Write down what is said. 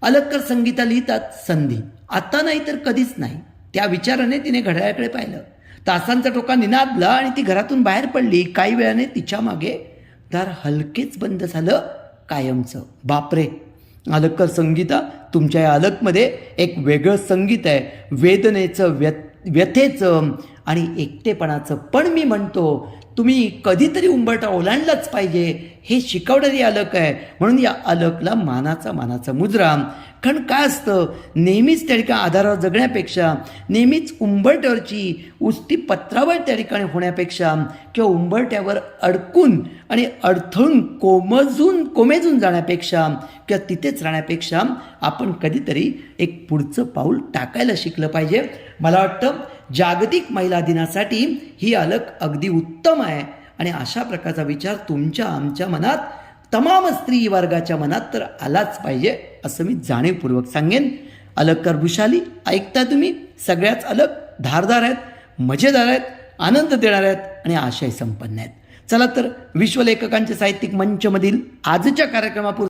अलक्कर संगीता लिहितात संधी, आता नाही तर कधीच नाही. त्या विचाराने तिने घड्याळाकडे पाहिलं. तासांचा टोका निनादला आणि ती घरातून बाहेर पडली. काही वेळाने तिच्या मागे दार हलकेच बंद झालं, कायमचं. बापरे, अलक्कर संगीता, तुमच्या या अलकमध्ये एक वेगळं संगीत आहे, वेदनेचं, व्यथेचं आणि एकटेपणाचं. पण मी म्हणतो तुम्ही कधीतरी उंबरठा ओलांडलाच पाहिजे, हे शिकवणारी अलक आहे. म्हणून या अलकला मानाचा मुजरा. कारण काय असतं, नेहमीच त्या ठिकाणी आधारावर जगण्यापेक्षा, नेहमीच उंबरट्यावरची उस्ती पत्रावर त्या ठिकाणी होण्यापेक्षा, किंवा उंबरट्यावर अडकून आणि अडथळून कोमेजून जाण्यापेक्षा किंवा तिथेच राहण्यापेक्षा आपण कधीतरी एक पुढचं पाऊल टाकायला शिकलं पाहिजे. मला वाटतं जागतिक महिला दिनासाठी ही अलक अगदी उत्तम आहे. आणि अशा प्रकारचा विचार तुमच्या आमच्या मनात, तमाम स्त्री वर्गाच्या मनात तर आलाच पाहिजे, असं मी जाणीवपूर्वक सांगेन. अलक्कर भूषाली ऐकता तुम्ही. सगळ्याच अलक धारदार आहेत, मजेदार आहेत, आनंद देणार आहेत आणि आशय संपन्न आहेत. चला तर विश्वलेखकांचे साहित्यिक मंचमधील आजच्या कार्यक्रमापूर्वी